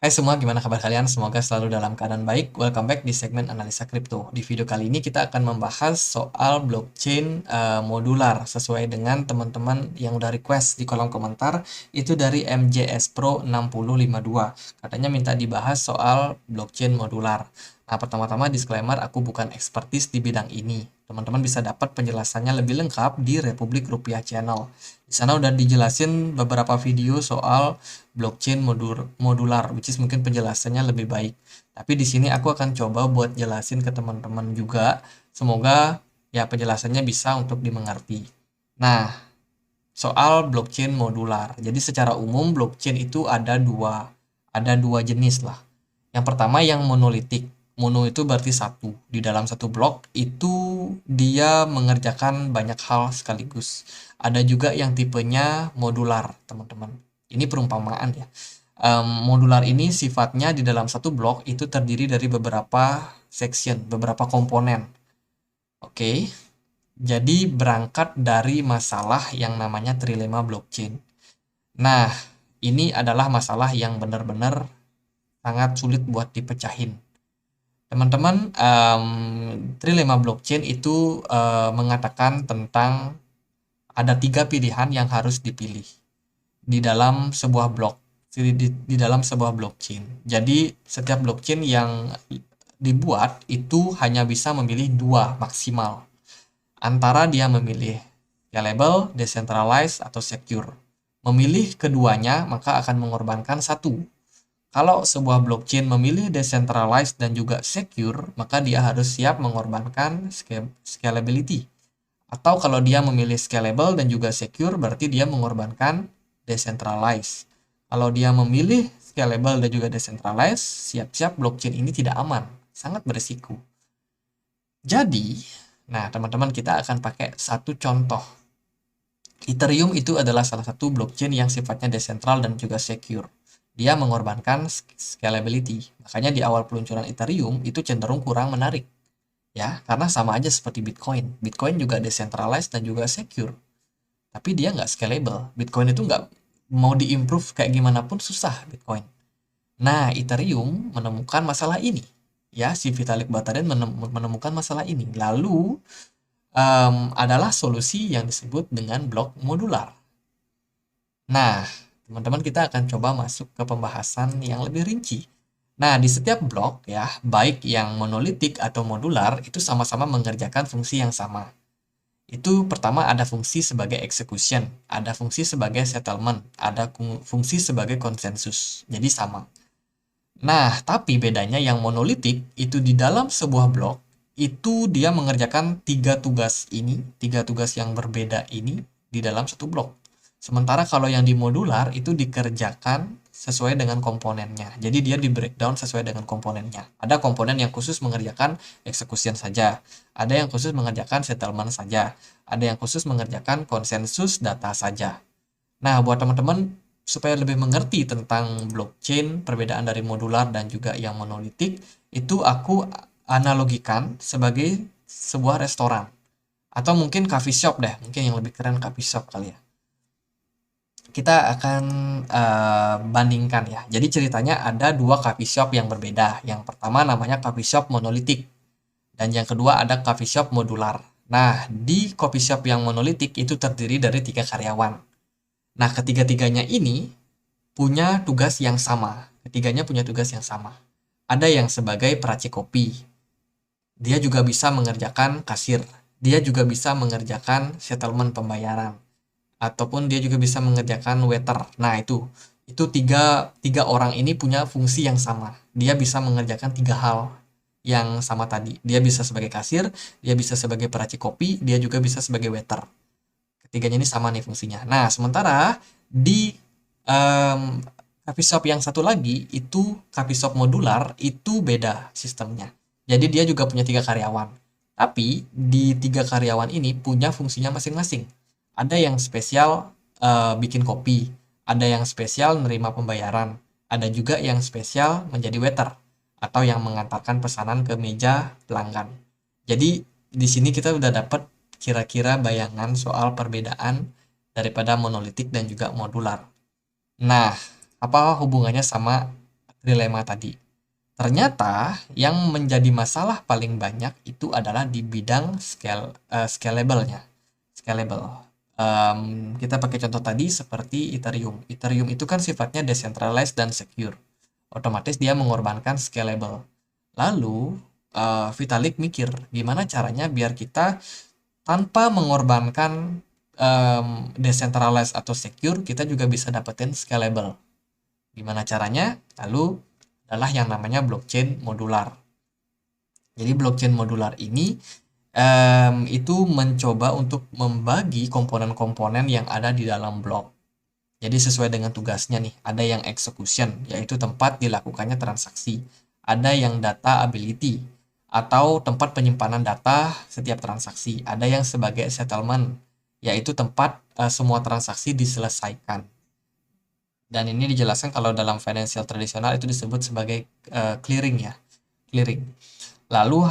Hai semua, gimana kabar kalian? Semoga selalu dalam keadaan baik. Welcome back di segmen analisa kripto. Di video kali ini kita akan membahas soal blockchain modular sesuai dengan teman-teman yang udah request di kolom komentar. Itu dari MJS Pro 6052. Katanya minta dibahas soal blockchain modular. Nah, pertama-tama disclaimer, aku bukan expertise di bidang ini. Teman-teman bisa dapat penjelasannya lebih lengkap di Republik Rupiah Channel. Di sana udah dijelasin beberapa video soal blockchain modular, which is mungkin penjelasannya lebih baik. Tapi di sini aku akan coba buat jelasin ke teman-teman juga. Semoga ya penjelasannya bisa untuk dimengerti. Nah, soal blockchain modular. Jadi secara umum blockchain itu ada dua jenis lah. Yang pertama yang monolitik. Mono itu berarti satu. Di dalam satu blok itu dia mengerjakan banyak hal sekaligus. Ada juga yang tipenya modular, teman-teman. Ini perumpamaan ya. Modular ini sifatnya di dalam satu blok itu terdiri dari beberapa section, beberapa komponen. Oke, jadi berangkat dari masalah yang namanya trilema blockchain. Nah, ini adalah masalah yang benar-benar sangat sulit buat dipecahin. Teman-teman, trilema blockchain itu mengatakan tentang ada 3 pilihan yang harus dipilih di dalam sebuah blok, di dalam sebuah blockchain. Jadi setiap blockchain yang dibuat itu hanya bisa memilih 2 maksimal. Antara dia memilih scalable, decentralized, atau secure. Memilih keduanya maka akan mengorbankan satu. Kalau sebuah blockchain memilih decentralized dan juga secure, maka dia harus siap mengorbankan scalability. Atau kalau dia memilih scalable dan juga secure, berarti dia mengorbankan decentralized. Kalau dia memilih scalable dan juga decentralized, siap-siap blockchain ini tidak aman, sangat berisiko. Jadi, nah teman-teman kita akan pakai satu contoh. Ethereum itu adalah salah satu blockchain yang sifatnya decentral dan juga secure. Dia mengorbankan scalability. Makanya di awal peluncuran Ethereum itu cenderung kurang menarik. Ya, karena sama aja seperti Bitcoin. Bitcoin juga decentralized dan juga secure. Tapi dia nggak scalable. Bitcoin itu nggak mau diimprove kayak gimana pun susah Bitcoin. Nah, Ethereum menemukan masalah ini. Ya, si Vitalik Buterin menemukan masalah ini. Lalu, adalah solusi yang disebut dengan blok modular. Nah, teman-teman kita akan coba masuk ke pembahasan yang lebih rinci. Nah, di setiap blok ya, baik yang monolitik atau modular itu sama-sama mengerjakan fungsi yang sama. Itu pertama ada fungsi sebagai execution, ada fungsi sebagai settlement, ada fungsi sebagai konsensus. Jadi sama. Nah, tapi bedanya yang monolitik itu di dalam sebuah blok itu dia mengerjakan 3 tugas ini, 3 tugas yang berbeda ini di dalam satu blok. Sementara kalau yang di modular itu dikerjakan sesuai dengan komponennya. Jadi dia di breakdown sesuai dengan komponennya. Ada komponen yang khusus mengerjakan execution saja. Ada yang khusus mengerjakan settlement saja. Ada yang khusus mengerjakan konsensus data saja. Nah, buat teman-teman supaya lebih mengerti tentang blockchain, perbedaan dari modular dan juga yang monolitik, itu aku analogikan sebagai sebuah restoran. Atau mungkin coffee shop deh, mungkin yang lebih keren coffee shop kali ya. Kita akan bandingkan ya. Jadi ceritanya ada 2 coffee shop yang berbeda. Yang pertama namanya coffee shop monolitik. Dan yang kedua ada coffee shop modular. Nah, di coffee shop yang monolitik itu terdiri dari 3 karyawan. Nah, ketiga-tiganya ini punya tugas yang sama. Ketiganya punya tugas yang sama. Ada yang sebagai peracik kopi. Dia juga bisa mengerjakan kasir. Dia juga bisa mengerjakan settlement pembayaran. Ataupun dia juga bisa mengerjakan waiter. Nah, itu tiga orang ini punya fungsi yang sama. Dia bisa mengerjakan 3 hal yang sama tadi. Dia bisa sebagai kasir, dia bisa sebagai peracik kopi, dia juga bisa sebagai waiter. Ketiganya ini sama nih fungsinya. Nah, sementara di coffee shop yang satu lagi itu coffee shop modular itu beda sistemnya. Jadi dia juga punya 3 karyawan. Tapi di 3 karyawan ini punya fungsinya masing-masing. Ada yang spesial bikin kopi, ada yang spesial nerima pembayaran, ada juga yang spesial menjadi waiter atau yang mengantarkan pesanan ke meja pelanggan. Jadi di sini kita udah dapat kira-kira bayangan soal perbedaan daripada monolitik dan juga modular. Nah, apa hubungannya sama trilema tadi. Ternyata yang menjadi masalah paling banyak itu adalah di bidang scalable-nya. Scalable. Kita pakai contoh tadi seperti Ethereum. Ethereum itu kan sifatnya decentralized dan secure. Otomatis dia mengorbankan scalable. Lalu Vitalik mikir gimana caranya biar kita tanpa mengorbankan decentralized atau secure, kita juga bisa dapetin scalable. Gimana caranya? Lalu adalah yang namanya blockchain modular. Jadi blockchain modular ini itu mencoba untuk membagi komponen-komponen yang ada di dalam blok. Jadi sesuai dengan tugasnya nih, ada yang execution, yaitu tempat dilakukannya transaksi. Ada yang data ability, atau tempat penyimpanan data setiap transaksi. Ada yang sebagai settlement, yaitu tempat semua transaksi diselesaikan. Dan ini dijelaskan kalau dalam financial tradisional itu disebut sebagai clearing ya, clearing. Lalu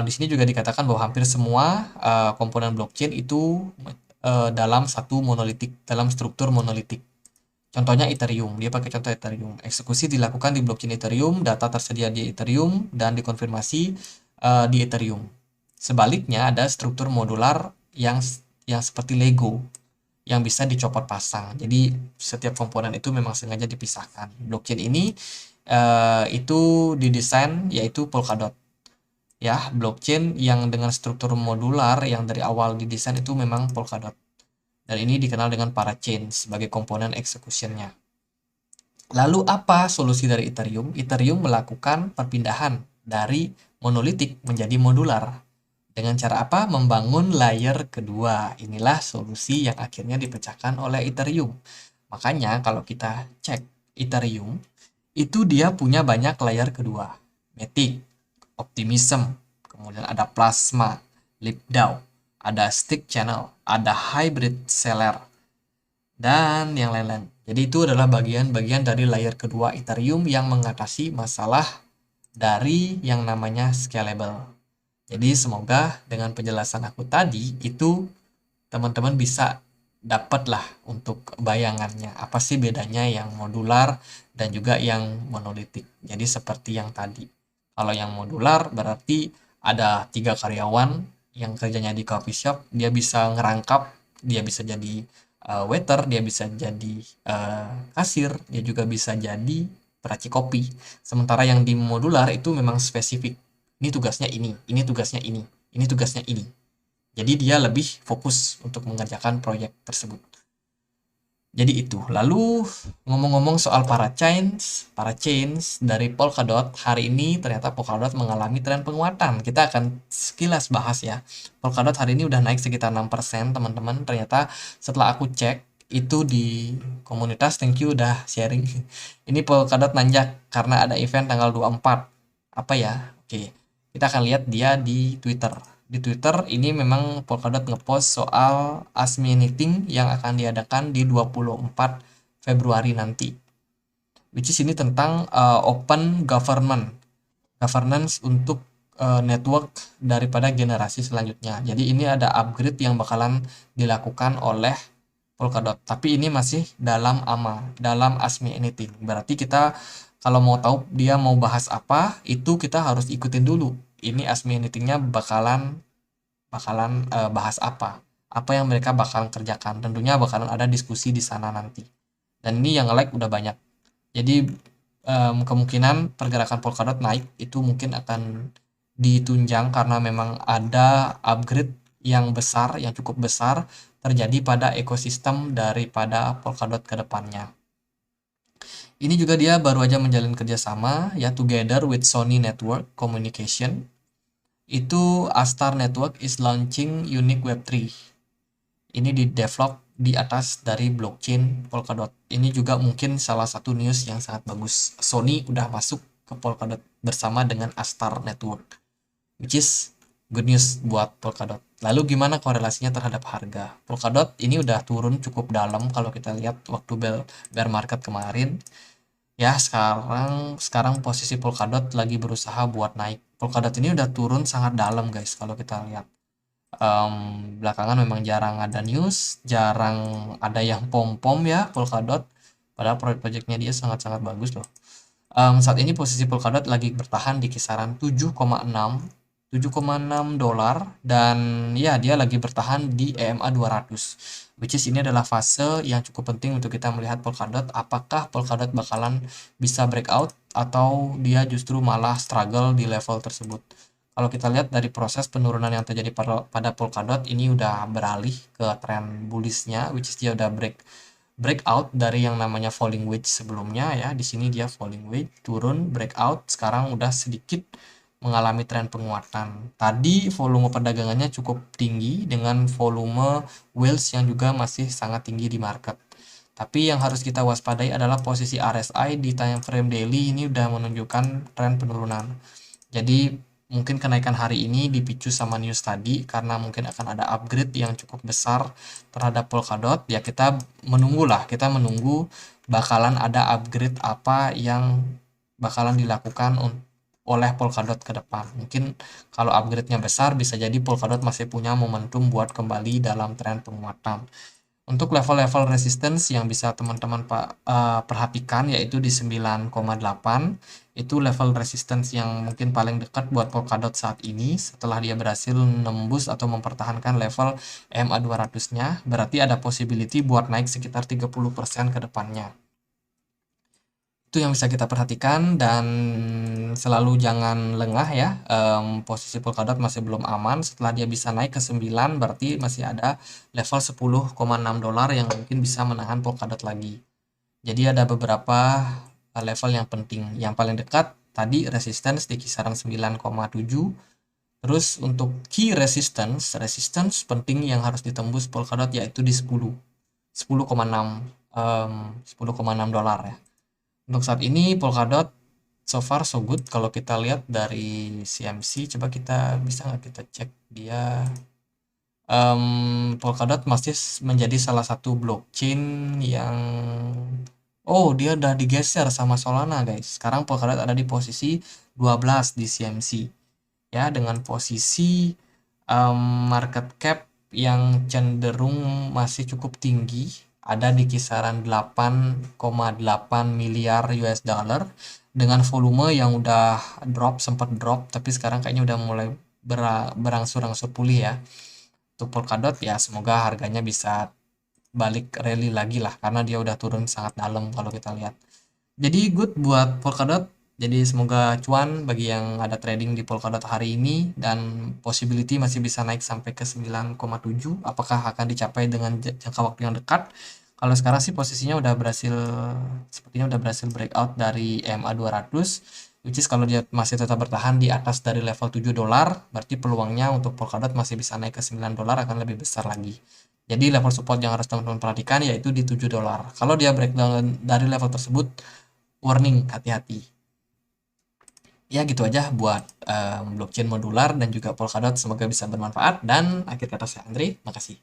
di sini juga dikatakan bahwa hampir semua komponen blockchain itu dalam satu monolitik, dalam struktur monolitik. Contohnya Ethereum, dia pakai contoh Ethereum. Eksekusi dilakukan di blockchain Ethereum, data tersedia di Ethereum dan dikonfirmasi di Ethereum. Sebaliknya ada struktur modular yang seperti Lego, yang bisa dicopot pasang. Jadi setiap komponen itu memang sengaja dipisahkan. Blockchain ini itu didesain yaitu Polkadot. Ya, blockchain yang dengan struktur modular yang dari awal didesain itu memang Polkadot. Dan ini dikenal dengan parachain sebagai komponen execution-nya. Lalu apa solusi dari Ethereum? Ethereum melakukan perpindahan dari monolitik menjadi modular. Dengan cara apa? Membangun layer kedua. Inilah solusi yang akhirnya dipecahkan oleh Ethereum. Makanya kalau kita cek Ethereum, itu dia punya banyak layer kedua. Matic, Optimism, kemudian ada Plasma, LipDAO, ada Stick Channel, ada Hybrid Seller, dan yang lain-lain. Jadi itu adalah bagian-bagian dari layer kedua Ethereum yang mengatasi masalah dari yang namanya scalable. Jadi semoga dengan penjelasan aku tadi itu teman-teman bisa dapatlah untuk bayangannya apa sih bedanya yang modular dan juga yang monolitik. Jadi seperti yang tadi. Kalau yang modular berarti ada 3 karyawan yang kerjanya di coffee shop, dia bisa ngerangkap, dia bisa jadi waiter, dia bisa jadi kasir, dia juga bisa jadi peracik kopi. Sementara yang di modular itu memang spesifik. Ini tugasnya ini tugasnya ini tugasnya ini. Jadi dia lebih fokus untuk mengerjakan proyek tersebut. Jadi itu. Lalu ngomong-ngomong soal parachains dari Polkadot, hari ini ternyata Polkadot mengalami tren penguatan. Kita akan sekilas bahas ya. Polkadot hari ini udah naik sekitar 6%, teman-teman. Ternyata setelah aku cek itu di komunitas, thank you udah sharing. Ini Polkadot nanjak karena ada event tanggal 24. Apa ya? Oke. Kita akan lihat dia di Twitter. Di Twitter ini memang Polkadot ngepost soal Ask Me Anything yang akan diadakan di 24 Februari nanti. Which is ini tentang open governance untuk network daripada generasi selanjutnya. Jadi ini ada upgrade yang bakalan dilakukan oleh Polkadot. Tapi ini masih dalam AMA, dalam Ask Me Anything. Berarti kita kalau mau tahu dia mau bahas apa, itu kita harus ikutin dulu. Ini Ask Me Anything-nya bakalan bahas apa yang mereka bakalan kerjakan. Tentunya bakalan ada diskusi di sana nanti. Dan ini yang like udah banyak. Jadi kemungkinan pergerakan Polkadot naik itu mungkin akan ditunjang karena memang ada upgrade yang besar, yang cukup besar terjadi pada ekosistem daripada Polkadot ke depannya. Ini juga dia baru aja menjalin kerjasama ya together with Sony Network Communication. Itu Astar Network is launching unique Web3. Ini di develop di atas dari blockchain Polkadot. Ini juga mungkin salah satu news yang sangat bagus. Sony udah masuk ke Polkadot bersama dengan Astar Network, which is good news buat Polkadot. Lalu gimana korelasinya terhadap harga? Polkadot ini udah turun cukup dalam kalau kita lihat waktu bear market kemarin. Ya sekarang posisi Polkadot lagi berusaha buat naik. Polkadot ini udah turun sangat dalam guys kalau kita lihat. Belakangan memang jarang ada news, jarang ada yang pom-pom ya Polkadot. Padahal proyek-proyeknya dia sangat-sangat bagus loh. Saat ini posisi Polkadot lagi bertahan di kisaran 7,6 dolar, dan ya dia lagi bertahan di EMA 200, which is ini adalah fase yang cukup penting untuk kita melihat Polkadot, apakah Polkadot bakalan bisa breakout atau dia justru malah struggle di level tersebut. Kalau kita lihat dari proses penurunan yang terjadi pada Polkadot, ini udah beralih ke tren bullishnya, which is dia udah breakout dari yang namanya falling wedge sebelumnya ya. Di sini dia falling wedge, turun, breakout, sekarang udah sedikit mengalami tren penguatan. Tadi volume perdagangannya cukup tinggi dengan volume whales yang juga masih sangat tinggi di market. Tapi yang harus kita waspadai adalah posisi RSI di time frame daily ini udah menunjukkan tren penurunan. Jadi mungkin kenaikan hari ini dipicu sama news tadi karena mungkin akan ada upgrade yang cukup besar terhadap Polkadot. Ya kita menunggu bakalan ada upgrade apa yang bakalan dilakukan oleh Polkadot ke depan. Mungkin kalau upgrade-nya besar bisa jadi Polkadot masih punya momentum buat kembali dalam tren penguatan. Untuk level-level resistance yang bisa teman-teman perhatikan yaitu di 9,8, itu level resistance yang mungkin paling dekat buat Polkadot saat ini setelah dia berhasil nembus atau mempertahankan level EMA 200-nya, berarti ada possibility buat naik sekitar 30% ke depannya. Itu yang bisa kita perhatikan, dan selalu jangan lengah ya. Posisi Polkadot masih belum aman. Setelah dia bisa naik ke 9, berarti masih ada level 10,6 dolar yang mungkin bisa menahan Polkadot lagi. Jadi ada beberapa level yang penting. Yang paling dekat tadi resistance di kisaran 9,7. Terus untuk key resistance penting yang harus ditembus Polkadot yaitu di 10,6 dolar ya. Untuk saat ini Polkadot so far so good. Kalau kita lihat dari CMC, coba kita bisa nggak kita cek dia. Polkadot masih menjadi salah satu blockchain yang dia udah digeser sama Solana guys. Sekarang Polkadot ada di posisi 12 di CMC ya, dengan posisi market cap yang cenderung masih cukup tinggi, ada di kisaran 8,8 miliar US dollar dengan volume yang udah sempat drop tapi sekarang kayaknya udah mulai berangsur-angsur pulih ya. Untuk Polkadot ya semoga harganya bisa balik rally lagi lah karena dia udah turun sangat dalam kalau kita lihat. Jadi good buat Polkadot. Jadi semoga cuan bagi yang ada trading di Polkadot hari ini, dan possibility masih bisa naik sampai ke 9,7. Apakah akan dicapai dengan jangka waktu yang dekat? Kalau sekarang sih posisinya sepertinya udah berhasil breakout dari EMA 200, which is kalau dia masih tetap bertahan di atas dari level 7 dolar, berarti peluangnya untuk Polkadot masih bisa naik ke 9 dolar akan lebih besar lagi. Jadi level support yang harus teman-teman perhatikan yaitu di 7 dolar. Kalau dia breakdown dari level tersebut, warning, hati-hati. Ya gitu aja buat blockchain modular dan juga Polkadot, semoga bisa bermanfaat, dan akhir kata saya Andre, makasih.